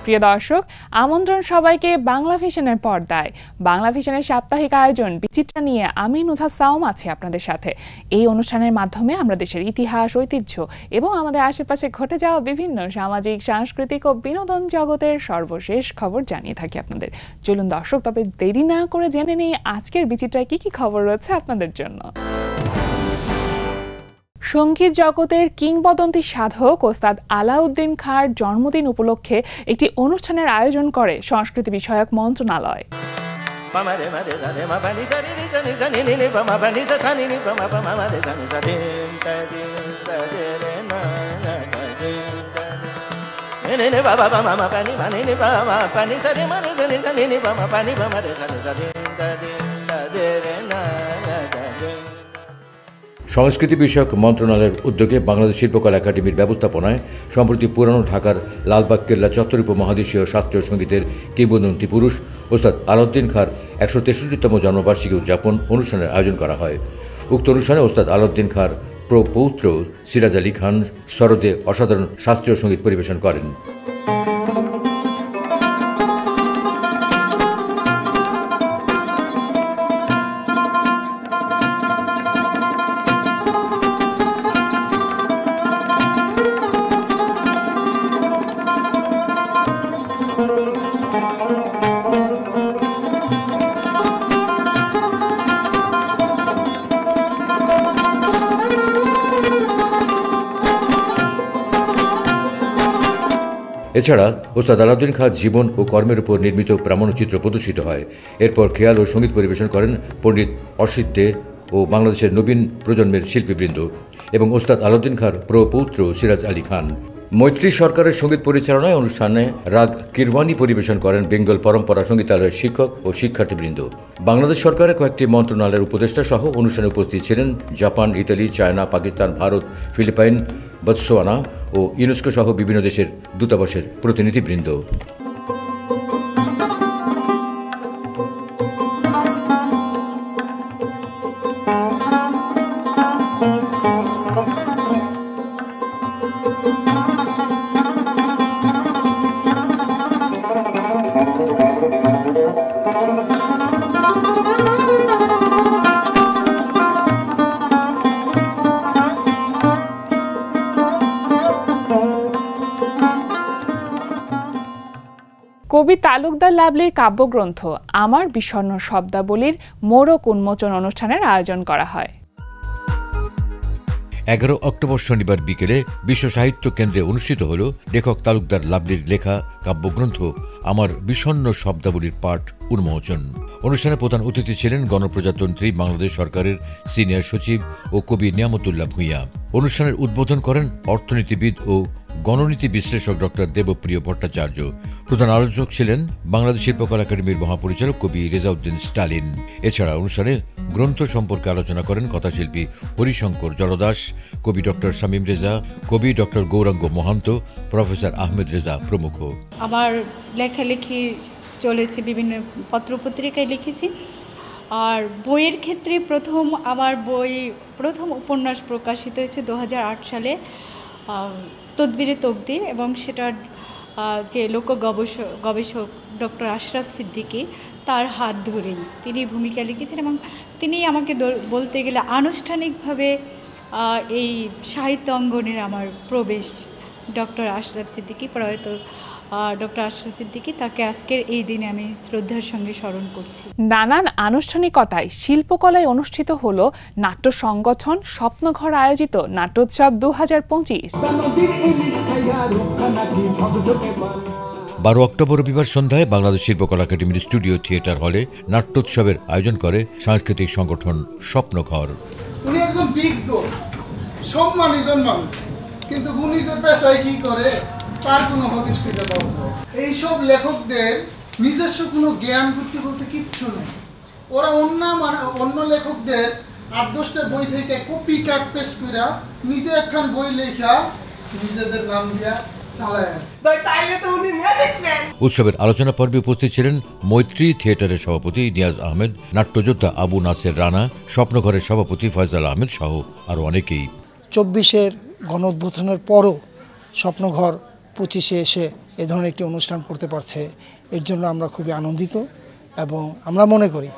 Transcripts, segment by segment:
প্রিয় দর্শক, আমন্ত্রণ সবাইকে বাংলা ভিশনের পর্দায়। বাংলা ভিশনের সাপ্তাহিক আয়োজন বিচিত্রা নিয়ে আমি নুধা সাওম আছি আপনাদের সাথে। এই অনুষ্ঠানের মাধ্যমে আমরা দেশের ইতিহাস, ঐতিহ্য এবং আমাদের আশেপাশে ঘটে যাওয়া বিভিন্ন সামাজিক, সাংস্কৃতিক ও বিনোদন জগতের সর্বশেষ খবর জানিয়ে থাকি আপনাদের। চলুন দর্শক, তবে দেরি না করে জেনে নিই আজকের বিচিত্রায় কি কি খবর রয়েছে আপনাদের জন্য। সঙ্গীত জগতের কিংবদন্তি সাধক ওস্তাদ আলাউদ্দিন খাঁর জন্মদিন উপলক্ষে একটি অনুষ্ঠানের আয়োজন করে সংস্কৃতি বিষয়ক মন্ত্রণালয়। সংস্কৃতি বিষয়ক মন্ত্রণালয়ের উদ্যোগে বাংলাদেশ শিল্পকলা একাডেমির ব্যবস্থাপনায় সম্প্রতি পুরানো ঢাকার লালবাগ কেল্লা চত্বর উপমহাদেশীয় শাস্ত্রীয় সঙ্গীতের কিংবদন্তি পুরুষ ওস্তাদ আলাউদ্দিন খাঁর ১৬৩তম জন্মবার্ষিকী উদযাপন অনুষ্ঠানের আয়োজন করা হয়। উক্ত অনুষ্ঠানে ওস্তাদ আলাউদ্দিন খাঁর প্রপৌত্র সিরাজ আলী খান সরদে অসাধারণ শাস্ত্রীয় সঙ্গীত পরিবেশন করেন। এছাড়া ওস্তাদ আলাউদ্দিন খাঁর জীবন ও কর্মের উপর নির্মিত প্রামাণ্যচিত্র প্রদর্শিত হয়। এরপর খেয়াল ও সঙ্গীত পরিবেশন করেন পণ্ডিত অসিত দে ও বাংলাদেশের নবীন প্রজন্মের শিল্পীবৃন্দ এবং ওস্তাদ আলাউদ্দিন খাঁর প্রপৌত্র সিরাজ আলী খান। মৈত্রী সরকারের সঙ্গীত পরিচালনায় অনুষ্ঠানে রাগ কিরওয়ানি পরিবেশন করেন বেঙ্গল পরম্পরা সঙ্গীতালয়ের শিক্ষক ও শিক্ষার্থীবৃন্দ। বাংলাদেশ সরকারের কয়েকটি মন্ত্রণালয়ের উপদেষ্টা সহ অনুষ্ঠানে উপস্থিত ছিলেন Japan, Italy, China, Pakistan, Bharat, Philippines, Botswana ও ইউনেস্কো সহ বিভিন্ন দেশের দূতাবাসের প্রতিনিধিবৃন্দ। কবি তালুকদার লাভলির কাব্যগ্রন্থ আমার বিষণ্ণ শব্দাবলীর মোড়ক উন্মোচন অনুষ্ঠানের আয়োজন করা হয়। ১১ অক্টোবর শনিবার বিকেলে বিশ্ব সাহিত্য কেন্দ্রে অনুষ্ঠিত হল লেখক তালুকদার লাভলির লেখা কাব্যগ্রন্থ আমার বিষণ্ণ শব্দাবলীর পাঠ উন্মোচন। অনুষ্ঠানে প্রধান অতিথি ছিলেন গণপ্রজাতন্ত্রী বাংলাদেশ সরকারের সিনিয়র সচিব ও কবি নিয়ামতুল্লাহ ভূঁইয়া। অনুষ্ঠানের উদ্বোধন করেন অর্থনীতিবিদ ও গণনীতি বিশ্লেষক ডক্টর দেবপ্রিয় ভট্টাচার্য। প্রধান আলোচক ছিলেন বাংলাদেশ শিল্পকলা একাডেমির মহাপরিচালক কবি রেজাউদ্দিন স্টালিন। এছাড়া অনুষ্ঠানে গ্রন্থ সম্পর্কে আলোচনা করেন কথাশিল্পী হরিশঙ্কর জলদাস, কবি ডক্টর শামীম রেজা, কবি ডক্টর গৌরাঙ্গ মহান্ত, প্রফেসর আহমেদ রেজা প্রমুখ। আমার লেখালেখি চলেছে, বিভিন্ন পত্রপত্রিকায় লিখেছি। আর বইয়ের ক্ষেত্রে আমার প্রথম উপন্যাস প্রকাশিত হয়েছে 2008 সালে, তদবিরে তকদির, এবং সেটার যে লোক গবেষক ডক্টর আশরাফ সিদ্দিকী, তার হাত ধরেই তিনি ভূমিকা লিখেছেন এবং তিনি আমাকে বলতে গেলে আনুষ্ঠানিকভাবে এই সাহিত্য অঙ্গনের আমার প্রবেশ। ডক্টর আশরাফ সিদ্দিকী, প্রয়াত ডক্টর আশরাফ সিদ্দিকী, তাকে আজকের এই দিনে আমি শ্রদ্ধার সঙ্গে স্মরণ করছি। নানান আনুষ্ঠানিকতায় শিল্পকলায় অনুষ্ঠিত হলো নাট্য সংগঠন স্বপ্নঘর আয়োজিত নাট্যোৎসব 2025। 12 অক্টোবর রবিবার সন্ধ্যায় বাংলাদেশ শিল্পকলা একাডেমির স্টুডিও থিয়েটার হলে নাট্যোৎসবের আয়োজন করে সাংস্কৃতিক সংগঠন স্বপ্নঘর। উনি একজন বিজ্ঞ সম্মানিত মানুষ, কিন্তু উনি যে পেশায় কি করে তার কোনো হদিশ খুঁজে পাওয়া যায়। এইসব লেখকদের নিজস্ব কোনো জ্ঞান বুদ্ধি বলতে কিচ্ছু নেই। ওরা অন্য লেখকদের 8-10টা বই থেকে কপি কাট পেস্ট করে নিজে একখান বই লেখা নিজেদের নাম দিয়া চালায়। উৎসবের আলোচনা পর্বে উপস্থিত ছিলেন মৈত্রী থিয়েটারের সভাপতি নিয়াজ আহমেদ, নাট্যযোদ্ধা আবু নাসের রানা, স্বপ্নঘরের সভাপতি ফয়সাল আহমেদ সহ আরও অনেকেই। 24-এর গণ উদ্বোধনের পরও স্বপ্নঘর 25-এ এসে এই ধরনের একটি অনুষ্ঠান করতে পারছে, এর জন্য আমরা খুবই আনন্দিত। এবং আমরা মনে করি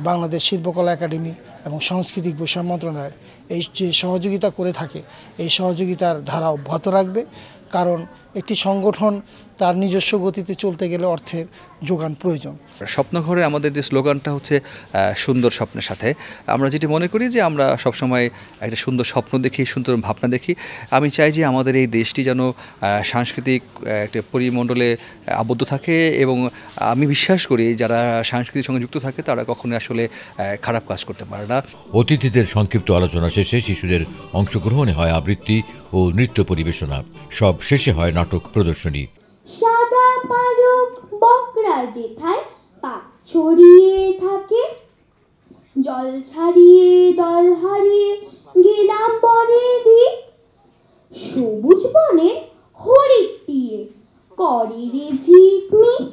বাংলাদেশ শিল্পকলা একাডেমি এবং সাংস্কৃতিক বিষয় মন্ত্রণালয় এই যে সহযোগিতা করে থাকে, এই সহযোগিতার ধারা অব্যাহত রাখবে। কারণ একটি সংগঠন তার নিজস্ব গতিতে চলতে গেলে অর্থের যোগান প্রয়োজন। স্বপ্নঘরে আমাদের যে স্লোগানটা হচ্ছে সুন্দর স্বপ্নের সাথে, আমরা যেটি মনে করি যে আমরা সবসময় একটা সুন্দর স্বপ্ন দেখি, সুন্দর ভাবনা দেখি। আমি চাই যে আমাদের এই দেশটি যেন সাংস্কৃতিক একটা পরিমণ্ডলে আবদ্ধ থাকে, এবং আমি বিশ্বাস করি যারা সংস্কৃতির সঙ্গে যুক্ত থাকে তারা কখনোই আসলে খারাপ কাজ করতে পারে না। অতিথিদের সংক্ষিপ্ত আলোচনা শেষে শিশুদের অংশগ্রহণে হয় আবৃত্তি ও নৃত্য পরিবেশনা। সব শেষে হয় নাটক প্রদর্শনী। সাদা পালক বকরা যেথায় পা ছড়িয়ে থাকে, জল ছাড়িয়ে দল হারিয়ে গেলাম বনের দিক, সবুজ বনে হরিক টিয়ে করে রে ঝিকমিক,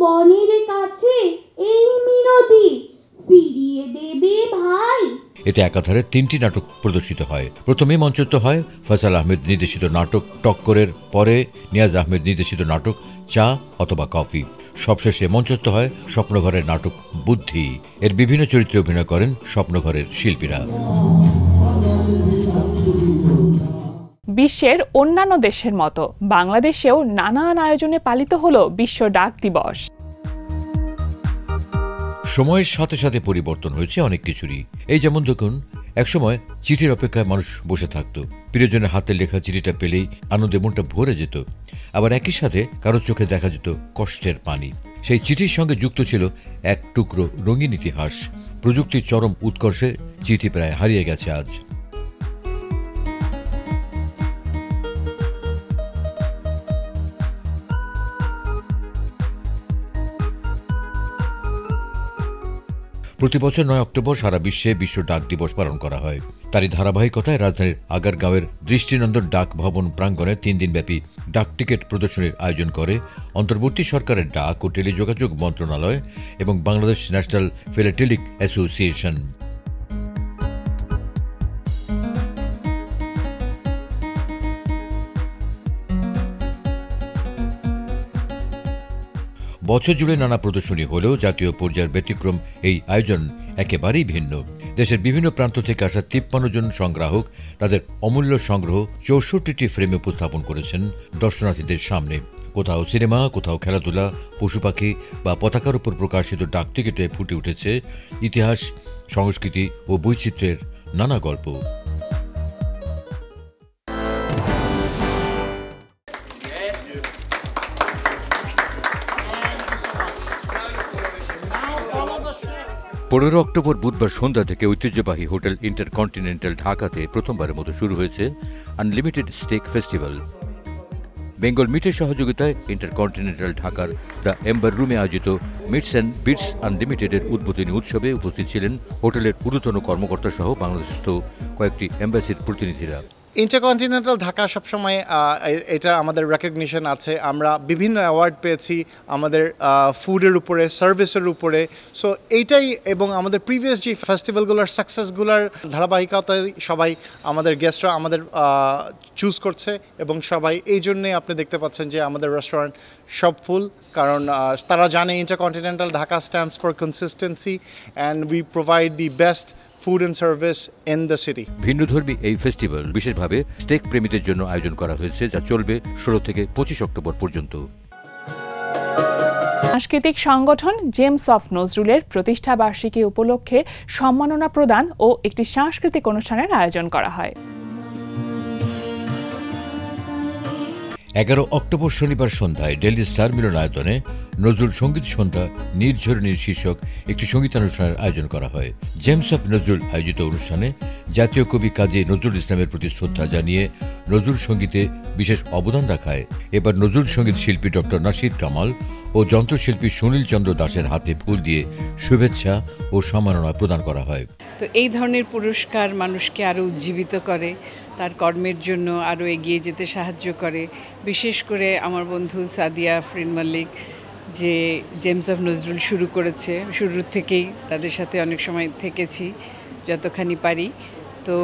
বনের কাছে এই মিনতি ফিরিয়ে দেবে ভাই। এতে একাধারে 3টি নাটক প্রদর্শিত হয়। প্রথমে মঞ্চস্থ হয় ফয়সাল আহমেদ নির্দেশিত নাটক টক্করের, পরে নিয়াজ আহমেদ নির্দেশিত নাটক চা অথবা কফি। সবশেষে মঞ্চস্থ হয় স্বপ্নঘরের নাটক বুদ্ধি। এর বিভিন্ন চরিত্রে অভিনয় করেন স্বপ্নঘরের শিল্পীরা। বিশ্বের অন্যান্য দেশের মতো বাংলাদেশেও নানান আয়োজনে পালিত হলো বিশ্ব ডাক দিবস। সময়ের সাথে সাথে পরিবর্তন হয়েছে অনেক কিছুরই। এই যেমন দেখুন, একসময় চিঠির অপেক্ষায় মানুষ বসে থাকত, প্রিয়জনের হাতে লেখা চিঠিটা পেলেই আনন্দে মনটা ভরে যেত। আবার একই সাথে কারো চোখে দেখা যেত কষ্টের পানি। সেই চিঠির সঙ্গে যুক্ত ছিল এক টুকরো রঙিন ইতিহাস। প্রযুক্তির চরম উৎকর্ষে চিঠি প্রায় হারিয়ে গেছে আজ। প্রতি বছর 9 অক্টোবর সারা বিশ্বে বিশ্ব ডাক দিবস পালন করা হয়। তারই ধারাবাহিকতায় রাজধানীর আগারগাঁওয়ের দৃষ্টিনন্দন ডাক ভবন প্রাঙ্গণে 3 দিনব্যাপী ডাক টিকিট প্রদর্শনীর আয়োজন করে অন্তর্বর্তী সরকারের ডাক ও টেলিযোগাযোগ মন্ত্রণালয় এবং বাংলাদেশ ন্যাশনাল ফিলাটেলিক অ্যাসোসিয়েশন। বছর জুড়ে নানা প্রদর্শনী হলেও জাতীয় পর্যায়ের ব্যতিক্রম এই আয়োজন একেবারেই ভিন্ন। দেশের বিভিন্ন প্রান্ত থেকে আসা 53 জন সংগ্রাহক তাদের অমূল্য সংগ্রহ 64টি ফ্রেমে উপস্থাপন করেছেন দর্শনার্থীদের সামনে। কোথাও সিনেমা, কোথাও খেলাধুলা, পশু পাখি বা পতাকার উপর প্রকাশিত ডাক টিকিটে ফুটে উঠেছে ইতিহাস, সংস্কৃতি ও বৈচিত্র্যের নানা গল্প। পনেরো অক্টোবর বুধবার সন্ধ্যা থেকে ঐতিহ্যবাহী হোটেল ইন্টারকন্টিনেন্টাল ঢাকাতে প্রথমবারের মতো শুরু হয়েছে আনলিমিটেড স্টেক ফেস্টিভ্যাল। বেঙ্গল মিটের সহযোগিতায় ইন্টারকন্টিনেন্টাল ঢাকার দ্য এম্বার রুমে আয়োজিত মিটস অ্যান্ড বিটস আনলিমিটেডের উদ্বোধনী উৎসবে উপস্থিত ছিলেন হোটেলের ঊর্ধ্বতন কর্মকর্তা সহ বাংলাদেশস্থ কয়েকটি এম্বাসির প্রতিনিধিরা। ইন্টারকন্টিনেন্টাল ঢাকা সবসময় এটা আমাদের রেকগনিশন আছে। আমরা বিভিন্ন অ্যাওয়ার্ড পেয়েছি আমাদের ফুডের উপরে, সার্ভিসের উপরে। সো এইটাই, এবং আমাদের প্রিভিয়াস যে ফেস্টিভ্যালগুলোর সাকসেসগুলোর ধারাবাহিকতায় সবাই আমাদের গেস্টরা আমাদের চুজ করছে, এবং সবাই এই জন্যে আপনি দেখতে পাচ্ছেন যে আমাদের রেস্টুরেন্ট সব ফুল। কারণ তারা জানে Intercontinental Dhaka stands for consistency and we provide the best food and service in the city. ভিন্নধর্মী এই ফেস্টিভ্যাল বিশেষভাবে স্টেক প্রেমীদের জন্য আয়োজন করা হয়েছে, যা চলবে 16 থেকে 25 অক্টোবর পর্যন্ত। সাংস্কৃতিক সংগঠন জেমস অফ নজরুলের প্রতিষ্ঠা বার্ষিকী উপলক্ষে সম্মাননা প্রদান ও একটি সাংস্কৃতিক অনুষ্ঠানের আয়োজন করা হয়। 11 অক্টোবর শনিবার সন্ধ্যায় দিল্লি স্টার মিলনায়তনে নজরুল সঙ্গীত সন্ধ্যা নির্ঝরণীর শীর্ষক একটি সঙ্গীতানুষ্ঠানের আয়োজন করা হয়। জেমস অফ নজরুল আয়োজিত অনুষ্ঠানে জাতীয় কবি কাজী নজরুল ইসলামের প্রতি শ্রদ্ধা জানিয়ে নজরুল সঙ্গীতে বিশেষ অবদান রাখায় এবার নজরুল সঙ্গীত শিল্পী ডক্টর নাশিদ কামাল ও যন্ত্রশিল্পী সুনীল চন্দ্র দাসের হাতে ফুল দিয়ে শুভেচ্ছা ও সম্মাননা প্রদান করা হয়। তো এই ধরনের পুরস্কার মানুষকে আরও উজ্জীবিত করে, তার কর্মের জন্য আরও এগিয়ে যেতে সাহায্য করে। বিশেষ করে আমার বন্ধু সাদিয়া আফরিন মল্লিক যে জেমস অফ নজরুল শুরু করেছে, শুরুর থেকেই তাদের সাথে অনেক সময় থেকেছি যতখানি পারি। তো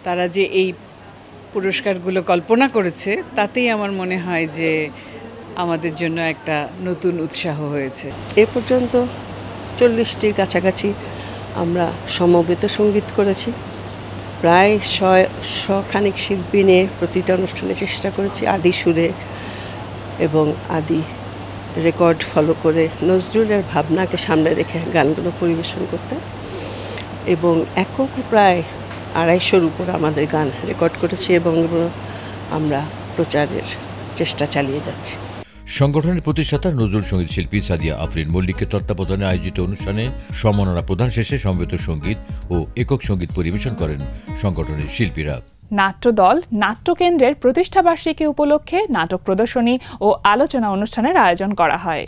তারা যে এই পুরস্কারগুলো কল্পনা করেছে, তাতেই আমার মনে হয় যে আমাদের জন্য একটা নতুন উৎসাহ হয়েছে। এ পর্যন্ত 40টির কাছাকাছি আমরা সমবেত সঙ্গীত করেছি। প্রায় 100 খানিক শিল্পী নিয়ে প্রতিটা অনুষ্ঠানে চেষ্টা করেছি আদি সুরে এবং আদি রেকর্ড ফলো করে নজরুলের ভাবনাকে সামনে রেখে গানগুলো পরিবেশন করতে, এবং একক প্রায় 250-র উপর আমাদের গান রেকর্ড করেছি এবং আমরা প্রচারের চেষ্টা চালিয়ে যাচ্ছি। সংগঠনের প্রতিষ্ঠাতা নজরুল সঙ্গীত শিল্পী সাদিয়া আফরিন মল্লিকের তত্ত্বাবধানে আয়োজিত অনুষ্ঠানে সম্মাননা প্রদান শেষে সমবেত সঙ্গীত ও একক সঙ্গীত পরিবেশন করেন সংগঠনের শিল্পীরা। নাট্যদল নাট্যকেন্দ্রের প্রতিষ্ঠাবার্ষিকী উপলক্ষে নাটক প্রদর্শনী ও আলোচনা অনুষ্ঠানের আয়োজন করা হয়।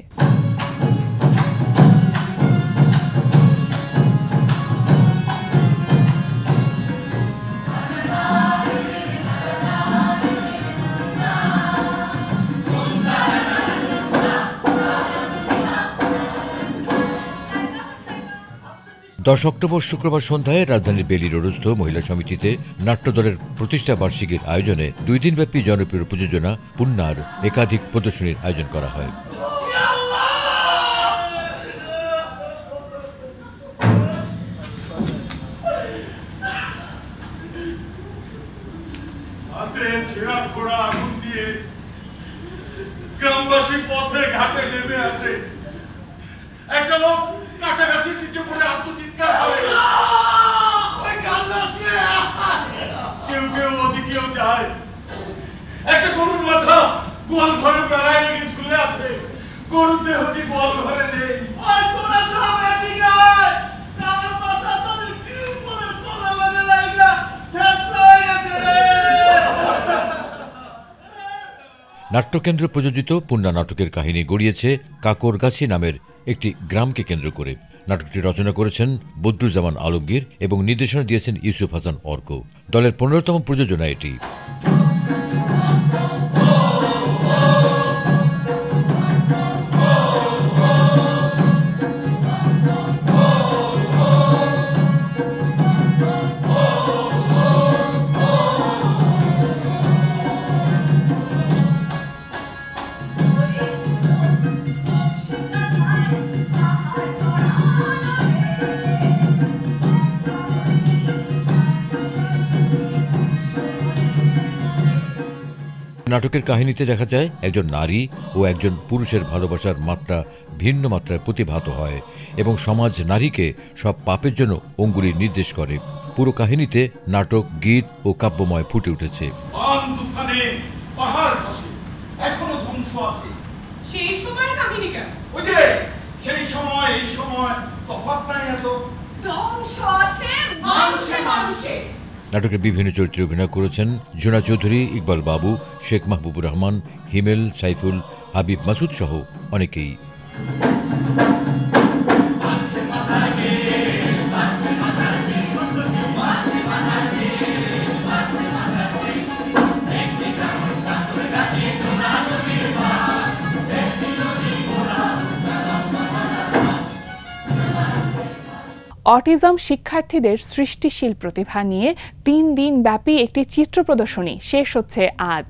অক্টোবর শুক্রবার সন্ধ্যায় রাজধানীর বেলি রোডস্থ মহিলা সমিতিতে নাট্যদলের প্রতিষ্ঠা বার্ষিকীর আয়োজনে 2 দিনব্যাপী জনপ্রিয় প্রযোজনা পুণ্যার একাধিক প্রদর্শনীর আয়োজন করা হয়। গ্রামবাসী পথে ঘাটে নেমে আছে, একটা লোক কাছাকাছির নিচে পড়ে আত্মচিৎকার করে, কেউ কেউ ওদিকেও যায়। একটা গরুর মাথা গোয়াল ঘরের বেড়ায় লেগে ঝুলে আছে, গরুর দেহটি গোয়াল ঘরে নেই। নাট্যকেন্দ্র প্রযোজিত পুণ্যা নাটকের কাহিনী গড়িয়েছে কাকরগাছি নামের একটি গ্রামকে কেন্দ্র করে। নাটকটি রচনা করেছেন বদরুজ্জামান আলমগীর এবং নির্দেশনা দিয়েছেন ইউসুফ হাসান অর্ক। দলের 15তম প্রযোজনা এটি। নাটকের কাহিনীতে দেখা যায় একজন নারী ও একজন পুরুষের ভালোবাসার মাত্রা ভিন্ন মাত্রায় প্রতিভাত হয় এবং সমাজ নারীকে সব পাপের জন্য অঙ্গুলির নির্দেশ করে। পুরো কাহিনীতে নাটক, গীত ও কাব্যময় ফুটে উঠেছে। নাটকের বিভিন্ন চরিত্রে অভিনয় করেছেন জোনা চৌধুরী, ইকবাল বাবু, শেখ মাহবুবুর রহমান, হিমেল, সাইফুল, হাবিব মাসুদ সহ অনেকেই। অটিজম শিক্ষার্থীদের সৃষ্টিশীল প্রতিভা নিয়ে 3 দিন ব্যাপী একটি চিত্র প্রদর্শনী শেষ হচ্ছে আজ।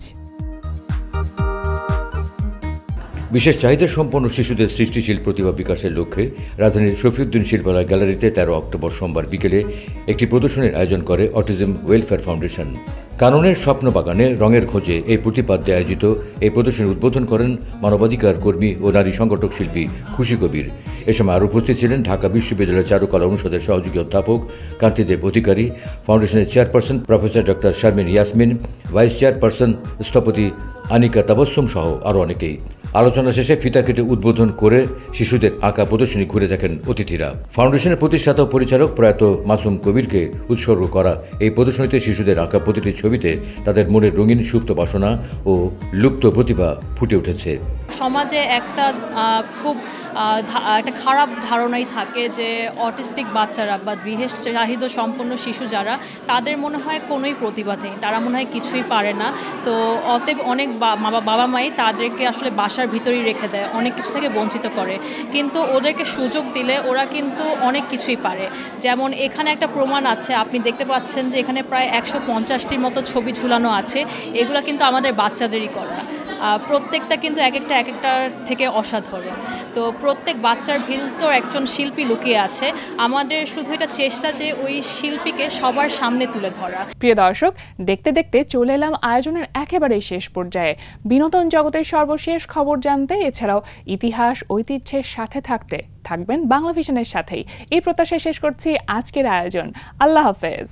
বিশেষ চাহিদা সম্পন্ন শিশুদের সৃষ্টিশীল প্রতিভা বিকাশের লক্ষ্যে রাজধানীর শফিউদ্দিন শিল্পালয় গ্যালারিতে 13 অক্টোবর সোমবার বিকেলে একটি প্রদর্শনীর আয়োজন করে অটিজম ওয়েলফেয়ার ফাউন্ডেশন। কাননের স্বপ্ন বাগানে রঙের খোঁজে এই প্রতিপাদ্যে আয়োজিত এই প্রদর্শনী উদ্বোধন করেন মানবাধিকার কর্মী ও নারী সংগঠক শিল্পী খুশি কবির। এ সময় আরও উপস্থিত ছিলেন ঢাকা বিশ্ববিদ্যালয়ের চারুকলা অনুষদের সহযোগী অধ্যাপক কান্তিদেব অধিকারী, ফাউন্ডেশনের chairperson professor doctor Sharmin Yasmin, vice chairperson স্থপতি আনিকা তাবাসসুম সহ আরও অনেকেই। আলোচনা শেষে ফিতা কেটে উদ্বোধন করে শিশুদের আঁকা প্রদর্শনী ঘুরে দেখেন অতিথিরা। ফাউন্ডেশনের প্রতিষ্ঠাতা ও পরিচালক প্রয়াত মাসুম কবিরকে উৎসর্গ করা এই প্রদর্শনীতে শিশুদের আঁকা প্রতিটি ছবিতে তাদের মনের রঙিন সুপ্ত বাসনা ও লুপ্ত প্রতিভা ফুটে উঠেছে। সমাজে একটা খুব একটা খারাপ ধারণাই থাকে যে অটিস্টিক বাচ্চারা বা বিশেষ চাহিদা সম্পন্ন শিশু যারা, তাদের মনে হয় কোনোই প্রতিভা নেই, তারা মনে হয় কিছুই পারে না। তো অতএব অনেক বাবা মাই তাদেরকে আসলে বাসার ভিতরেই রেখে দেয়, অনেক কিছু থেকে বঞ্চিত করে। কিন্তু ওদেরকে সুযোগ দিলে ওরা কিন্তু অনেক কিছুই পারে। যেমন এখানে একটা প্রমাণ আছে, আপনি দেখতে পাচ্ছেন যে এখানে প্রায় 150টির মতো ছবি ঝুলানো আছে। এগুলো কিন্তু আমাদের বাচ্চাদেরই করা। প্রত্যেকটা কিন্তু এক একটার থেকে অসাধারণ। তো প্রত্যেক বাচ্চার ভিতর একজন শিল্পী লুকিয়ে আছে। আমাদের শুধু এটা চেষ্টা যে ওই শিল্পীকে সবার সামনে তুলে ধরা। প্রিয় দর্শক, দেখতে দেখতে চলে এলাম আয়োজনের একেবারেই শেষ পর্যায়ে। বিনোদন জগতের সর্বশেষ খবর জানতে, এছাড়াও ইতিহাস ঐতিহ্যের সাথে থাকবেন বাংলা ভিশনের সাথেই। এই প্রত্যাশায় শেষ করছি আজকের আয়োজন। আল্লাহ হাফেজ।